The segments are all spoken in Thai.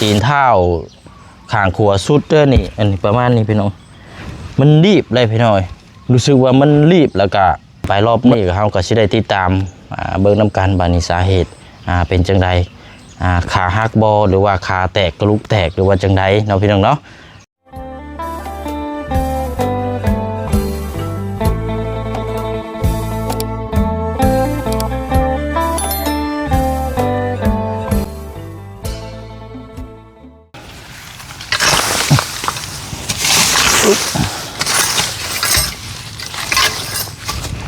ตีนเท้าข้างขวาสุดเด้อนี่อันนี้ประมาณนี้พี่น้องมันรีบเลยพี่น้อยรู้สึกว่ามันรีบแล้วก็ไปรอบนี้ก็เฮาก็สิได้ติดตามเบิ่งนำกันบานี้สาเหตุเป็นจังใดขาหักบ่หรือว่าขาแตกกระลุกแตกหรือว่าจังใดเนาะพี่น้องเนาะ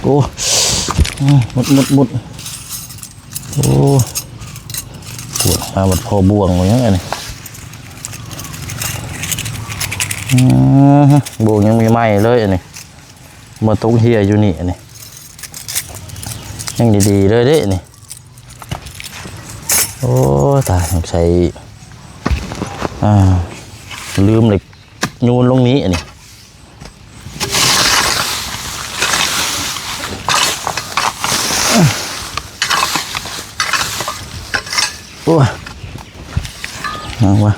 โอ้มุดโอ้ปวดมาหมดพอบ่วงอย่างเงี้ยบ่วงยังมีไหมเลยอันนี้มาตกเฮียอยู่นี่อันนี้ยังดีๆเลยเด้นี่โอ้ตายใส่ลืมเลยโยนลงนี้อันนี้โอ้ยเอาวะ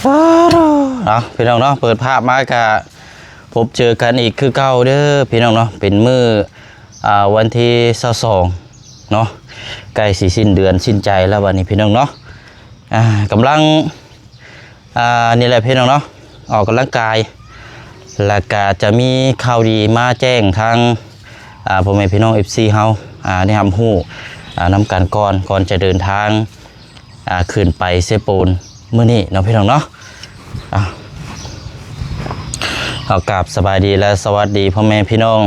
ไปพี่น้องเนาะเปิดภาพมากะพบเจอกันอีกคือเก่าเด้อพี่น้องเนาะเป็นมื้อวันที่22เนาะใกล้สิสิ้นเดือนสิ้นใจแล้ววันนี้พี่น้องเนาะกำลังนี่แหละพี่น้องเนาะออกกำลังกายแล้วก็จะมีข่าวดีมาแจ้งทางพ่อแม่พี่น้อง FC เฮาได้ทำฮู้นำกันก่อนจะเดินทางขึ้นไปเซโปนมื้อนี้เนาะพี่น้องเนาะเอากราบสบายดีและสวัสดีพ่อแม่พี่น้อง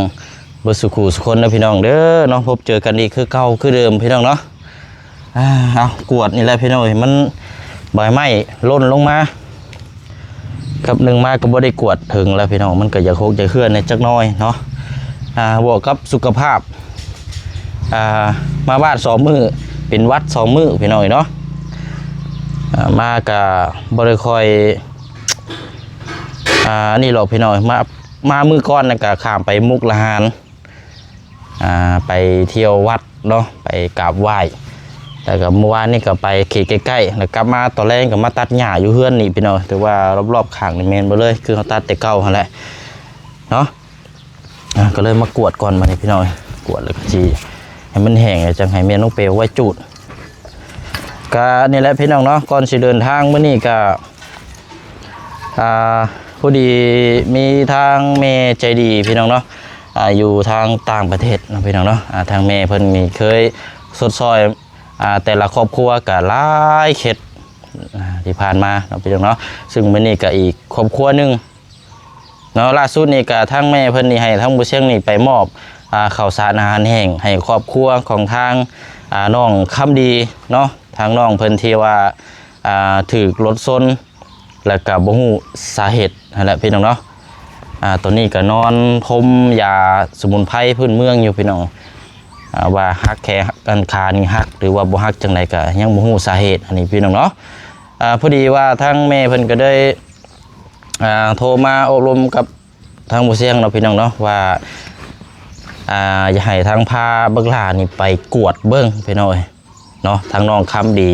บุษคูสุคนนะพี่น้องเด้อน้องพบเจอกันอีกคือเก่าคือเดิมพี่น้องเนาะเอากวดนี่แหละพี่น้องมันใบไม้ล่นลงมากับหนึ่งมาก็บ่ได้กวดถึงแล้วพี่น้องมันก็จะโคกจะเคลื่อนในจักน้อยเนาะบวกกับสุขภาพมาบ้าน2 มื้อเป็นวัด2 มื้อพี่น้องเนาะมากับบริคอยนี่หรอกพี่น้อยมามือก้อนนะกะข้ามไปมุกละหานไปเที่ยววัดเนาะไปกราบไหว้แต่กับเมื่อวานนี่ก็ไปเขตใกล้ๆแล้วกลับมาตอนแรกก็มาตัดหญ้าอยู่เฮือนนี่พี่น้อยแต่ว่ารอบๆข้างนี่เมนไปเลยคือเขาตัดแต่เก่าหั่นแหละเนาะก็เลยมากวดก่อนมานี่พี่น้อยกวดแล้วก็จีให้มันแห้งจังให้เมียน้องเปลวไว้จุดก็นี่แหละพี่น้องเนาะก่อนสิเดินทางมื้อนี้ก็พอดีมีทางเมย์ใจดีพี่น้องเนาะอยู่ทางต่างประเทศนะพี่น้องเนาะทางเมย์เพิ่นมีเคยสดซอยแต่ละครอบครัวก็หลายเข็ดที่ผ่านมานะพี่น้องเนาะซึ่งมื้อนี้ก็อีกครอบครัวนึงเนาะล่าสุดนี่ก็ทางแม่เพิ่นนี่ให้ทางผู้เชี่ยงนี่ไปมอบข้าวสารอาหารแห้งให้ครอบครัวของทางน้องคำดีเนาะทางน้องเพิ่นที่ว่าถูกรถชนแล้วก็บ่ฮู้สาเหตุนั่นแหละพี่น้องเนาะตัวนี้ก็นอนพมยาสมุนไพรพื้นเมืองอยู่พี่น้องว่าฮักแขนขานี่ฮักหรือว่าบ่ฮักจังไดก็ยังบ่ฮู้สาเหตุอันนี้พี่น้องเนาะพอดีว่าทางแม่เพิ่นก็ได้โทรมาอบรมกับทางผู้เชี่ยงเนาะพี่น้องเนาะว่า อยากให้ทางพาเบิ่งหลานี่ไปกวดเบิ่งพี่น้อยเนาะทางน้องคำดี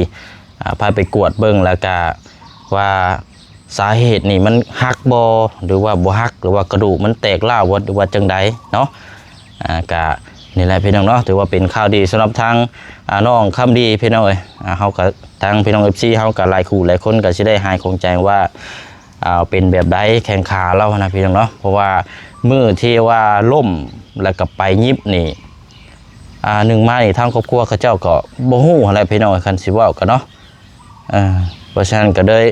พาไปกวดเบิ่งแล้วก็ว่าสาเหตุนี่มันหักบ่หรือว่าบ่หักหรือว่ากระดูกมันแตกร้าวหรือว่าจังใดเนาะก็นี่แหละพี่น้องเนาะถือว่าเป็นข่าวดีสำหรับทางน้องคำดีพี่น้องเฮาก็ทางพี่น้อง FC เฮาก็หลายคู่หลายคนก็สิได้หายคงใจว่าเป็นแบบใดแข้งขาเรานะพี่น้องเนาะเพราะว่ามื้อที่ว่าล่มแล้วก็ไปยิบนี่หนึ่งมานี่ทางครอบครัวเขาเจ้าก็บ่ฮู้อะไรพี่น้องคันสิเว้ากันเนาะเพราะฉะนั้นก็เลย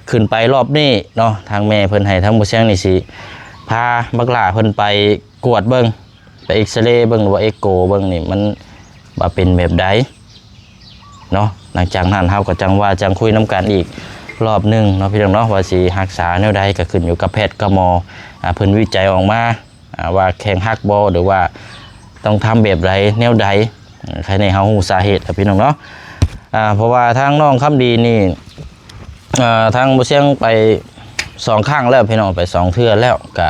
ขึ้นไปรอบนี้เนาะทางแม่เพิ่นให้ทางบ่เสียงนี่สิพาบักหลาเพิ่นไปกวดเบิ่งไปเอ็กซเรย์เบิ่งหรือว่าเอ็กโกเบิ่งนี่มันว่าเป็นแบบใดเนาะหลังจากนั้นเฮาก็จังว่าจังคุยนํกันอีกรอบนึงเนาะพี่น้องเนาะว่าสิรักษาแนวใดก็ขึ้นอยู่กับแพทย์กับหมอเพิ่นวิจัยออกมาว่าแข้งหักบ่หรือว่าต้องทำแบบใดแนวใดใครในเฮาฮู้สาเหตุพี่น้องเนาะเพราะว่าทางน้องคำดีนี่ทางบ่เสียงไป2ครั้งแล้วพี่น้องไป2เทื่อแล้วก็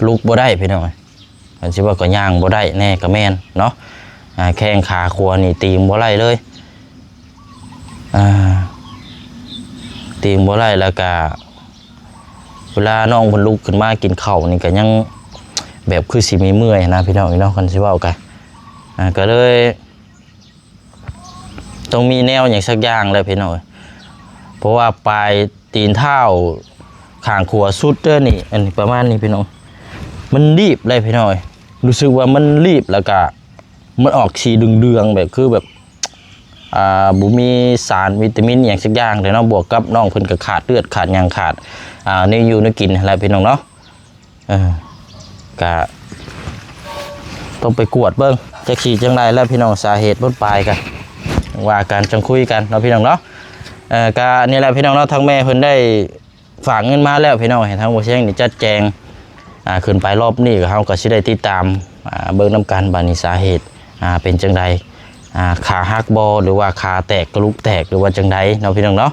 ลุกบ่ได้พี่น้องมันสิว่าก็ย่างบ่ได้แน่ก็แม่นเนาะแข้งขาขวานี่ตีมบ่ไหลเลยตีมบ่ไหลแล้วก็เวลาน้องเพิ่นลุกขึ้นมากินข้าวนี่ก็ยังแบบคือสิมีเมื่อยนะพี่น้องเนาะกันสิเว้ากันก็เลยต้องมีแนวอย่างสักอย่างเลยพี่น้องเพราะว่าปลายตีนเท้าข้างขวาสุดเด้อนี่อันนี้ประมาณนี้พี่น้องมันรีบเลยพี่น้องรู้สึกว่ามันรีบแล้วก็มันออกสีเดืองๆแบบคือแบบบุมีสารวิตามินอย่างสักอย่างเลยเนาะบวกกับน้องเพิ่นก็ขาดเลือดขาดยางขาดนี่อยู่ในกินอะไรพี่น้องเนาะก็ต้องไปกวดเบิ้งจะขี่จังไรแล้วพี่น้องสาเหตุต้นปลายกันว่าการจังคุยกันเนาะพี่น้องเนาะก็นี่แหละพี่น้องเนาะทั้งแม่เพิ่นได้ฝากเงินมาแล้วพี่น้องให้ทางบ่เชียงนี่จัดแจงขึ้นไปรอบนี้ก็เฮาก็สิได้ติดตามเบิ่งนำกันบาดนี้สาเหตุเป็นจังใดขาหักบ่หรือว่าขาแตกกระลุกแตกหรือว่าจังใดเนาะพี่น้องเนาะ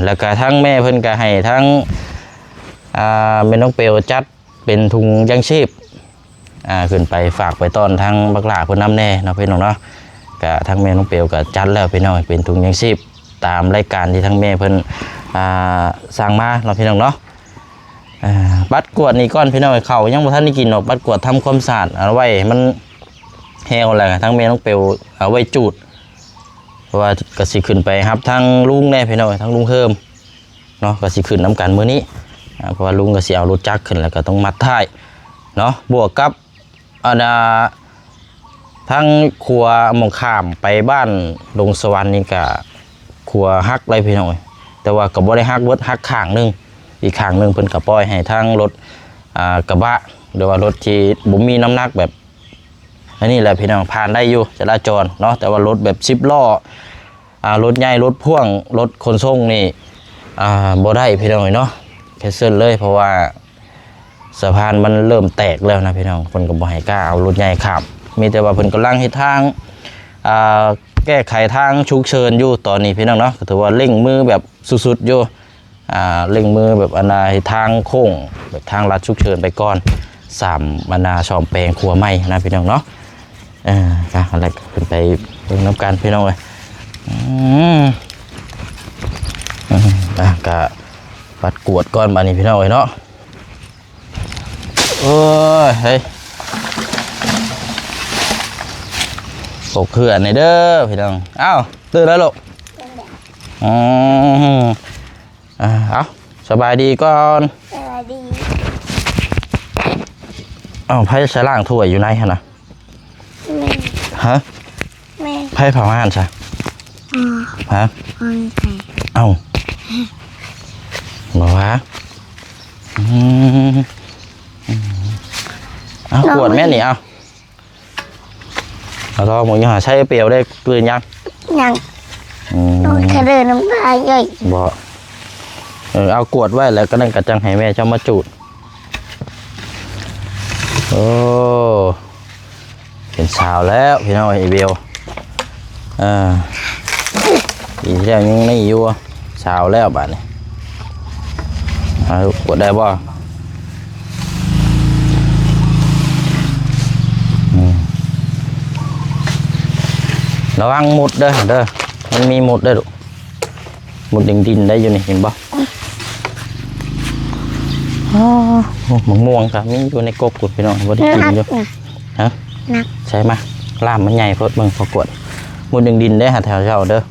แล้วก็ทั้งแม่เพิ่นก็ให้ทั้งแม่น้องเปลจัดเป็นถุงยังชีพขึ้นไปฝากไปต้อนทั้งบักหลาเพิ่นนำแน่เนาะพี่น้องเนาะก็ทั้งแม่น้องเปลก็จัดแล้วพี่น้องเป็นถุงยังชีพตามรายการที่ทั้งแม่เพิ่นสร้างมาเนาะพี่น้องเนาะบัดกวดนี่ก้อนพี่น้องเขายังบ่ทันได้กินหรอกบัดกวดทำความสะอาดเอาไว้มันแห้วอะไรทั้งแม่น้องเปลเอาไว้จูดเพราะว่าก็สิขึ้นไปครับทั้งลุงแน่พี่น้องทั้งลุงเพิ่มเนาะก็สิขึ้นน้ำกันมื้อนี้เพราะว่าลุงก็สิเอารถจักรขึ้นแล้วก็ต้องมัดท้ายเนาะบวกกับทั้งครัวหมองข้ามไปบ้านดงสวรรค์นี่ก็ครัวฮักเลยพี่น้องแต่ว่าก็บ่ได้ฮักเบิดฮักข้างนึงอีกข้างนึงเพิ่นก็ปล่อยให้ทั้งรถกระบะหรือว่ารถที่บ่มีน้ำหนักแบบอันนี้แหละพี่น้องผ่านได้อยู่จราจรเนาะแต่ว่ารถแบบ10ล้อรถใหญ่รถพ่วงรถขนส่งนี่บ่ได้พี่น้องเนาะแค่เส้นเลยเพราะว่าสะพานมันเริ่มแตกแล้วนะพี่น้องเพิ่นก็บ่ให้กล้าเอารถใหญ่ข้ามมีแต่ว่าเพิ่นกำลังเฮ็ดทางแก้ไขทางฉุกเฉินอยู่ตอนนี้พี่น้องเนาะก็ถือว่าเร่งมือแบบสุดๆอยู่เร่งมือแบบทางโค้งแบบทางลัดฉุกเฉินไปก่อน3ซ่อมแปลงครัวใหม่นะพี่น้องเนาะอะไรขึ้นไปเบิ่งน้ำกันพี่น้องเลยก็ปัดกวดก้อนบานี้พี่น้องเลยเนาะโอ้ยเฮ้ยปกเขื่อนในเด้อพี่น้องอ้าวตื่นแล้วลูกเอาสบายดีก่อนสบายดีไพ่ใช้ล่างถ้วยอยู่ไหนฮะนะฮะไพ่เผาห่านใช่ฮะเอาบอกว่าขวดแม่นี่เอาเราหมูยังหาใช้เปรียวได้กลืนยังแค่เดินน้ำตาใหญ่บอกเอากวดไว้แล้วก็นั่งกระจังให้แม่เจ้ามาจูดโอ้เป็นสาวแล้วพี่น้องไอเบลอีกแล้วยังไม่อยู่สาวแล้วบ้านนี้กวดได้บ่ ระวังหมดเด้อมันมีหมดเด้อลูกหมดดินได้อยู่นี่เห็นบ่มะม่วงครับมีอยู่ในกบกุดพี่น้องบ่ได้กินอยู่ฮะใช่มาล่ามมันใหญ่โพดเบิ่งประกวดหมดดินได้หาแถวเจ้าเด้อ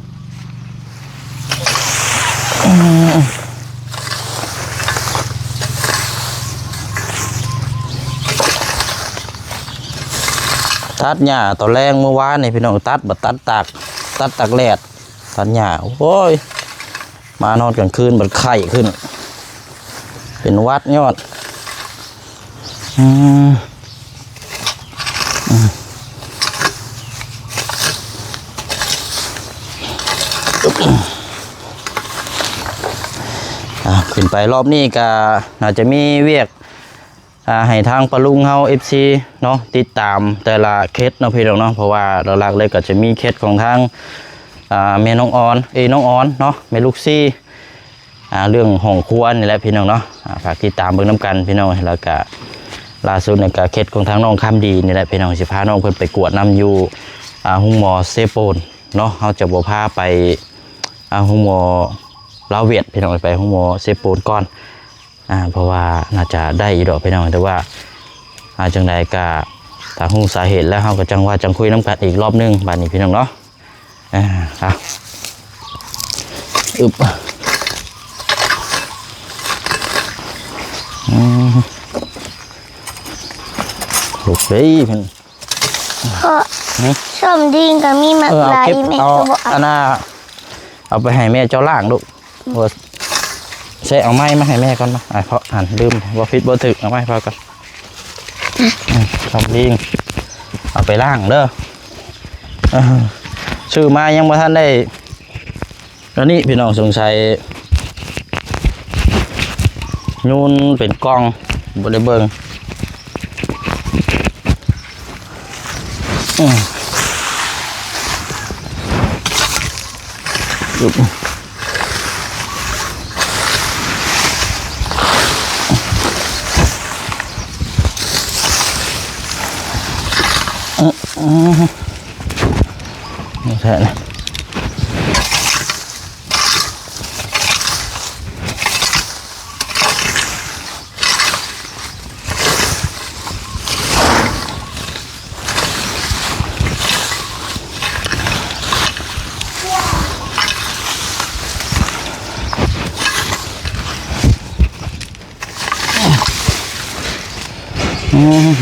ตัดหญ้าตอนแรงเมื่อวานนี่พี่น้องตัดบัดตัดตากแดดตัดหญ้าโอ้ยมานอนกลางคืนบัดไข้ขึ้นเป็นวัดยอดขึ้นไปรอบนี้ก็อาจจะมีเวียกให้ทางปะลุงเฮา FC เนาะติดตามแต่ละเคสเนาะพี่น้องเนาะเพราะว่าหลักๆเลยก็จะมีเคสของทางแม่น้องออนน้องออนเนาะแม่ลูกซี่เรื่องห้องครัวนี่แหละพี่น้องเนาะฝากติดตามเบิ่งน้ำกันพี่น้องแล้วก็ล่าสุดในก็เคสของทางน้องคำดีนี่แหละพี่น้องสิพาน้องเพิ่นไปกวดน้ำอยู่ห้องหมอเซโปนเนาะเฮาจะบ่พาไปห้องหมอลาวเวียดพี่น้องไปห้องหมอเซโปนก่อนเพราะว่าน่าจะได้อีดอกพี่น้องแต่ว่าจังใดก็ถ้าฮู้สาเหตุแล้วเฮาก็จังว่าจังคุยน้ำกันอีกรอบนึงบัดนี้พี่น้องเนาะอึบลูกเฮ้ยเพิ่นพ่อส้มดิงก็มีมากหลายแม่ก็บอกอันน่ะเอาไปให้แม่เจ้าล่างลูกใช่เอาไม้มาให้แม่ก่อนมาเพราะลืมว่าฟิตบ่ถึกเอาไม้พอก่อนส้มดิงเอาไปล่างเด้อชื่อมายังบ่ทันได้แล้วนี่พี่น้องสงสัยนูนเป็นกองบ่ได้เบิ่งนี่แค่นี้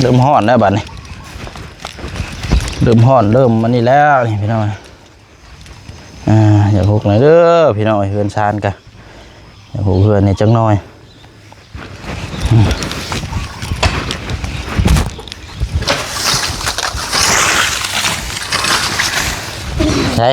เริ่มห่อนแล้วบัดนี้เริ่มห่อนเริ่มมันนี่แล้วนี่พี่น้อยอย่าพกหน่อยเด้อพี่น้อยเพื่อนชานกันอย่าพกเพื่อนนี่จังน้อยใช่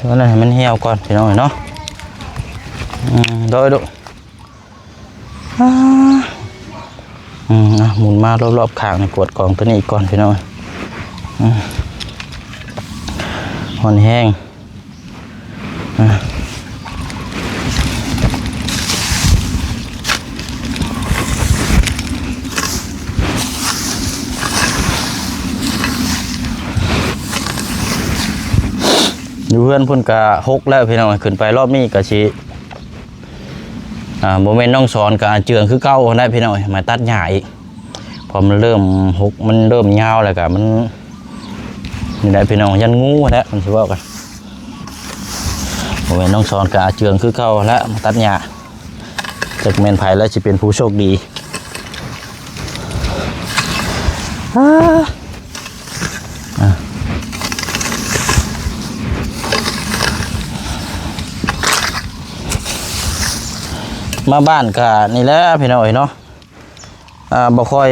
เพราะนั้นให้มันเหี่ยวก่อนพี่น้องเนาะโดยดูหมุนมารอบๆข้างในกวดกองตัวนี้ก่อนพี่น้องหอนแห้งอยู่เพื่อนพุ่นกะฮกแล้วพี่น้องขึ้นไปรอบนี้กะชีโมเมนต์น้องสอนกะเจืองคือเก้าได้พี่น้องมาตัดหญ้าอีกพอมันเริ่มฮกมันเริ่มยาวแล้วกะมันนี่ได้พี่น้องยันงูแล้วมันชิว่ากันโมเมนต์น้องสอนกะเจืองคือเก้าแล้วมาตัดหญ้าจากเมนไผ่แล้วจะเป็นผู้โชคดีมาบ้านก็นี่แหละพี่น้อยเนาะบ่ค่อย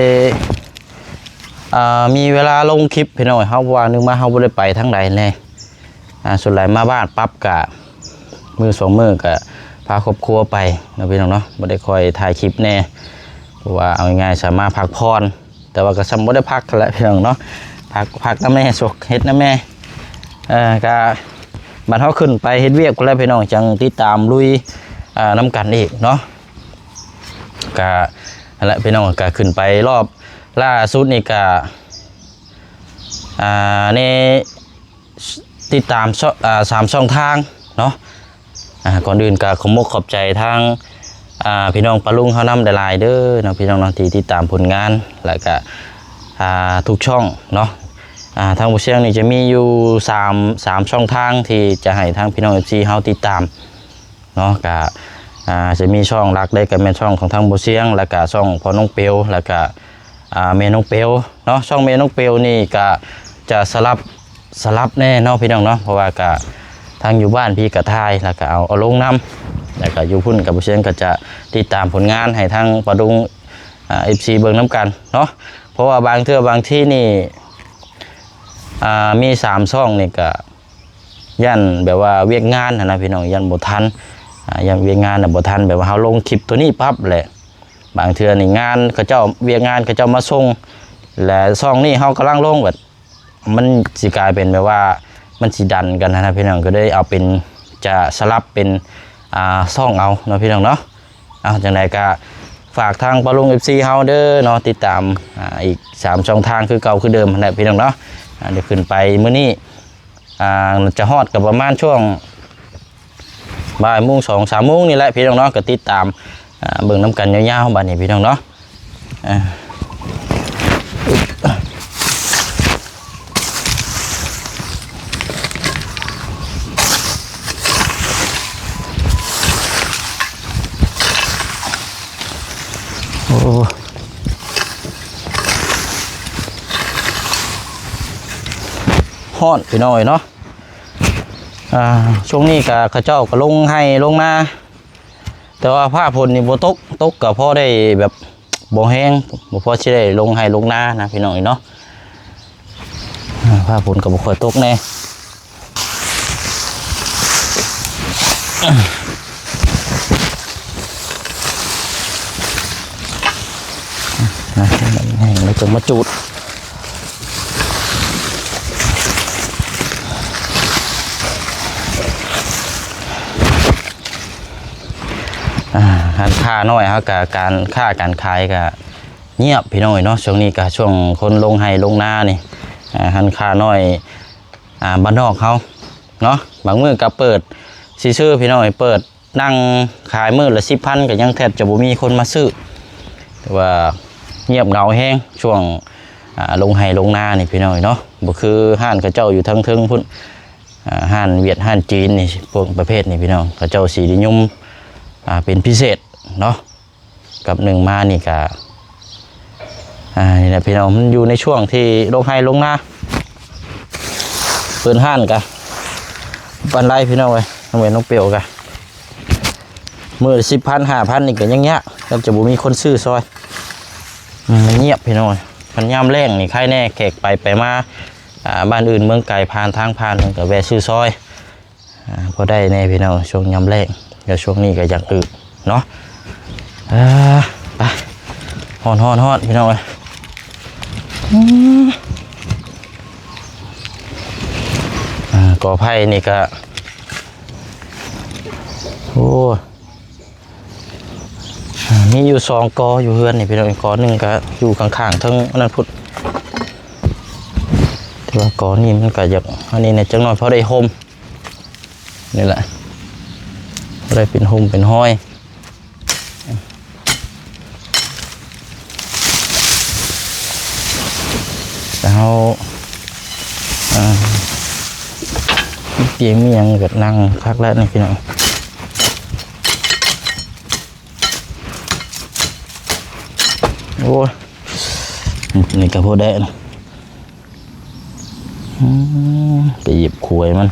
มีเวลาลงคลิปพี่น้อยเฮาว่านึงมาเฮาบ่ได้ไปทางใดแน่ส่วนหลายมาบ้านปั๊บกะมือสองมือกะ พาครอบครัวไปเนาะพี่น้องเนาะบ่ได้คอยถ่ายคลิปแน่เพราะว่าเอาง่ายๆสามารถพักผ่อนแต่ว่าก็ซ้ำบ่ได้พักกันแหละพี่น้องเนาะพักน้ำแม่สกเฮ็ดน้ำแม่ก็บัดเฮาขึ้นไปเฮ็ดเวียกพุ่นแล้วพี่น้องจังติดตามลุยน้ำกันอีกเนาะก็นั่นแหละพี่น้องก็ขึ้นไปรอบล่าสุดนี่ก็ในติดตาม3ช่องทางเนาะก่อนอื่นก็ขอมกขอบใจทางพี่น้องปะลุงเฮานำหลายๆเด้อเนาะพี่น้องที่ติดตามผลงานแล้วก็ทุกช่องเนาะทางบ่เชียงนี่จะมีอยู่3ช่องทางที่จะให้ทางพี่น้อง FC เฮาติดตามเนาะก็จะมีช่องหลักได้ก็แม่นช่องของทางบ่เชียงแล้วก็ช่องพ่อน้องเปียวแล้วก็แม่น้องเปียวเนาะช่องแม่น้องเปียวนี่ก็จะสลับแน่เนาะพี่น้องเนาะเพราะว่าก็ทางอยู่บ้านพี่ก็ถ่ายแล้วก็เอาลงนำแล้วก็อยู่พุ่นกับบ่เชียงก็จะติดตามผลงานให้ทางปะดุงFC เบิ่งนํกันเนาะเพราะว่าบางเทื่อบางที่นี่มี3ช่องนี่ก็ยันแบบว่าเวียกงานนะพี่น้องยันบ่ทันยังเวียกงานน่ะบ่ทันแบบว่าเฮาลงคลิปตัวนี้ปั๊บแหละบางเทื่อนี่งานเขาเจ้าเวียกงานเขาเจ้ามาส่งและช่องนี้เฮากำลังลงแบบมันสิกลายเป็นแบบว่ามันสิดันกันนะพี่น้องก็ได้เอาเป็นจะสลับเป็นช่องเอาเนาะพี่น้องเนาะเอาจังได๋ก็ฝากทางปะลุง FC เฮาเด้อเนาะติดตามอีก3ช่องทางคือเก่าคือเดิมนั่นแหละพี่น้องเนาะเดี๋ยวขึ้นไปมื้อนี้จะฮอดกับประมาณช่วงบ่ายโมง2-3 โมงนี่แหละพี่น้องเนาะก็ติดตามเบิ่งน้ำกันยาวๆบัดนี้พี่น้องเนาะโอ้ฮ้อนพี่น้อยเนาะช่วงนี้ก็เขาเจ้าก็ลงให้ลงนาแต่ว่าผ้าพลนี่บ่ตกก็พอได้แบบบ่แห้งบ่พอสิได้ลงให้ลงนานะพี่น้องเนาะผ้าพลก็บ่ค่อยตกแน่แห้งแล้วก็มาจุดหันค่าน้อยครับกับการค่าการขายก็เงียบพี่น้อยเนาะช่วงนี้ก็ช่วงคนลงไห้ลงนานี่หันค่าน้อยบ้านนอกเขาเนาะบางมื้อก็เปิดซื้อพี่น้อยเปิดนั่งขายมื้อละ10,000ก็ยังแทบจะบ่มีคนมาซื้อแต่ว่าเงียบเหงาแห้งช่วงลงไห้ลงนานี่พี่น้อยเนาะบ่คือห้านเขาเจ้าอยู่ทั้งทึงพุ่นห้านเวียดห้านจีนนี่พวกประเภทนี่พี่น้องเขาเจ้าสีนิยมเป็นพิเศษเนาะกับหนึ่งมานี่ก็นี่แหละพี่น้องมันอยู่ในช่วงที่ลงไห้ลงนาเปิดห้านกะปันไดพี่น้องเลยน้องเวนน้องเปียวกะมือ10,000-5,000นี่ก็ยังเงี้ยก็จะบ่มีคนซื้อซอยมันเงียบพี่น้องมันย่ำแรงนี่ใครแน่แขกไปมาบ้านอื่นเมืองไกลผ่านทางผ่านมันก็แวะซื้อซอยพอได้แน่พี่น้องช่วงย่ำแรงเดี๋ยวช่วงนี้ก็อยากอึเนาะไปฮอนพี่น้องเลยก่อไผ่นี่ก็โอ้มีอยู่2 กออยู่เฮือนนี่พี่น้องกอหนึ่งก็อยู่ข้างๆทั้งนั้นพุทธแต่ว่ากอนี่มันก็อยากอันนี้เนี่ยจังหน่อยเพราะได้โฮมนี่แหละได้เป็นโฮมเป็นห้อยแล้วเตียงมียังกับนั่งพักแล้วนี่พี่น้องโอ้นี่กระโพดแดงไปหยิบขวยมัน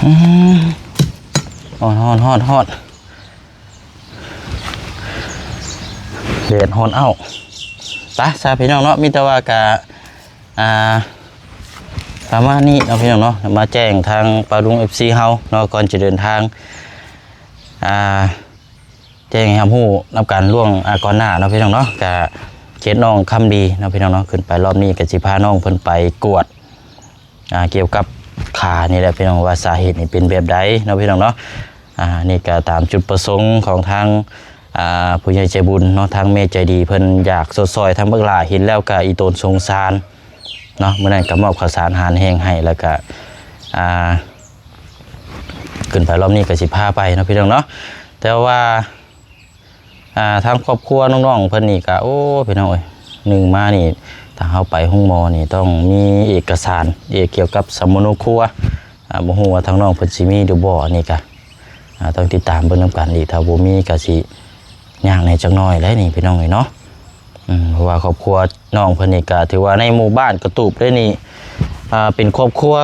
ฮอดเดือดฮอนเอ้าไปซาพี่น้องเนาะมีแต่ว่ากะประมาณนี้เนาะพี่น้องเนาะมาแจ้งทางปาลุง FC เฮาเนาะก่อนจะเดินทางแจ้งให้ฮู้นำการล่วงก่อนหน้าเนาะพี่น้องเนาะกะเคสน้องคำดีเนาะพี่น้องเนาะขึ้นไปรอบนี้ก็สิพาน้องเพิ่นไปกวดเกี่ยวกับขานี่แหละพี่น้องว่าสาเหตุนี่เป็นแบบใดเนาะพี่น้องเนาะนี่ก็ตามจุดประสงค์ของทางผู้ใหญ่ใจบุญเนาะทางเมใจดีเพิ่นอยากสดซอยทางเบิกหลาเห็นแล้วก็อีโตนสงสารเนาะเมื่อนั้นก็มอบข้าวสารอาหารแห้งให้แล้วก็ขึ้นไปรอบนี้ก็สิพาไปเนาะพี่น้องเนาะแต่ว่าทางครอบครัวน้องๆเพิ่นนี่ก็โอ้พี่น้องเอ้ยหนึ่งมานี่ถ้าเฮาไปห้องหมอนี่ต้องมีเอกสารเกี่ยวกับสมโนครัวบ่ฮู้ว่าทางน้องเพิ่นสิมีหรือบ่นี่ก็ต้องติดตามเบิ่งนำกันอีกถ้าบ่มีก็สิยากในจักหน่อยแล้วนี่พี่น้องเอ้ยเนาะเพราะว่าครอบครัวน้องเพิ่นนี่ก็ถือว่าในหมู่บ้านกระตูบได้นี่เป็นครอบครัว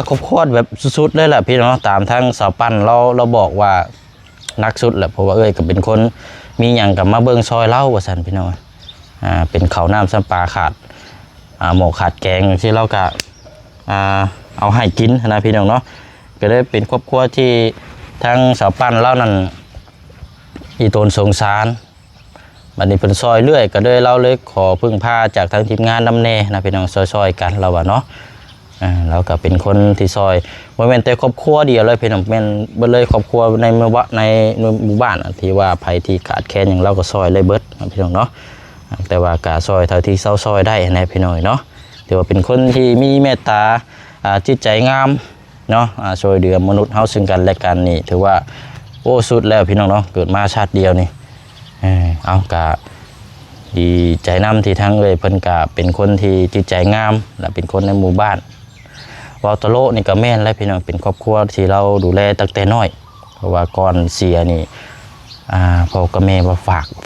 แบบสุดๆเลยแหละพี่น้องตามทั้งสาวปั้นเราบอกว่านักสุดแหละเพราะว่าก็เป็นคนมีหยังกับมาเบิ่งซอยเล่าว่าซั่นพี่น้องเป็นข้าวน้ำซ้ำปลาขาดหมกขาดแกงที่เราก็เอาให้กินนะพี่น้องเนาะก็ได้เป็นครอบครัวที่ทั้งสาวปั้นเล่านั่นอีโตนสงสารบัดนี้เป็นซอยเรื่อยก็เลยเล่าเลยขอพึ่งพาจากทางทีมงานนำแน่นะพี่น้องซอยกันเราว่าเนาะเราก็เป็นคนที่ซอยโมเมนต์แต่ครอบครัวเดียวเลยพี่น้องเป็นเบิดเลยครอบครัวในหมู่บ้านที่ว่าภัยที่ขาดแคลนอย่างเราก็ซอยเลยเบิดพี่น้องเนาะแต่ว่ากาซอยเท่าที่เซาซอยได้นะพี่น้องเนาะถือว่าเป็นคนที่มีเมตตาจิตใจงามเนาะช่วยเหลือมนุษย์เฮาซึ่งกันและกันนี่ถือว่าโอ้สุดแล้วพี่น้องเนาะเกิดมาชาติเดียวนี่เอากะดีใจนำที่ทั้งเลยเพิ่นกะเป็นคนที่จิตใจงามและเป็นคนในหมู่บ้านวาตโลนี่ก็แม่นและพี่น้องเป็นครอบครัวที่เราดูแลตั้งแต่น้อยเพราะว่าก่อนเสียนี่พ่อกับแม่มา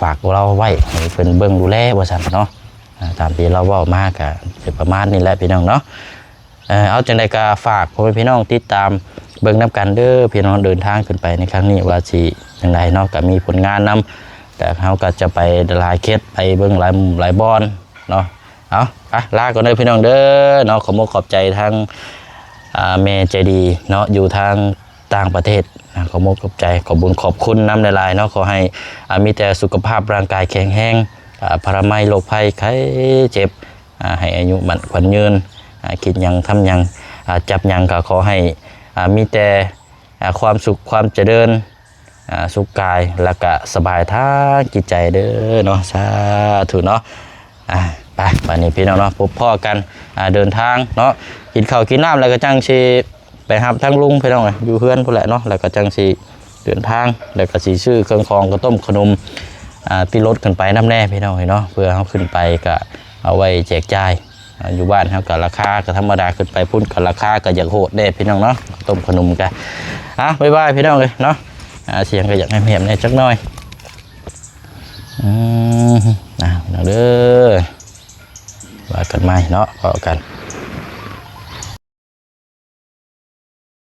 ฝากเราไว้ให้เพิ่นเบิ่งดูแลว่าซั่นเนาะตามที่เราเว้ามากะสิประมาณนี้แหละพี่น้องเนาะเอาจังได๋ก็ฝากพ่อแม่พี่น้องติดตามเบิ่งนํกันเด้อพี่น้องเดินทางขึ้นไปในครั้งนี้ว่าสิจังไดเนาะก็มีผลงานนำแต่เขาก็จะไปหลายเคสไปเบิ่งหลายบอนเนาะเอาไปลาก่อนเลยพี่น้องเด้อเนาะขอบใจทางเมใจดีเนาะอยู่ทางต่างประเทศขอบใจขอบคุณน้ำลายเนาะขอให้มีแต่สุขภาพร่างกายแข็งแรงพารามัยโรคภัยไข้เจ็บให้อายุมันขวัญยืนคิดยังทำยังจับยังก็ขอให้มีแต่ความสุขความเจริญสุขกายแล้วก็สบายทั้งจิตใจเด้อเนาะสาธุเนาะไปวันนี้พี่น้องเนาะพบพ่อกันเดินทางเนาะกินข้าวกินน้ำแล้วก็จังสิไปหาทั้งลุงพี่น้องอยู่เพื่อนพุ่นแหละเนาะแล้วก็จังสิเดินทางแล้วก็สิซื้อเครื่องคองกระต้มขนมที่รถขึ้นไปน้ำแน่พี่น้องเนาะเพื่อเขาขึ้นไปก็เอาไว้แจกจ่ายอยู่บ้านเขากับราคาก็ธรรมดาขึ้นไปพุ่นกับราคาก็อยากโหดได้พี่น้องเนาะต้มขนมกันบ๊ายบายพี่น้องเลยเนาะเสียงก็อยากให้เพียมในจักหน่อยเด้อว่ากันไหมเนาะพอกัน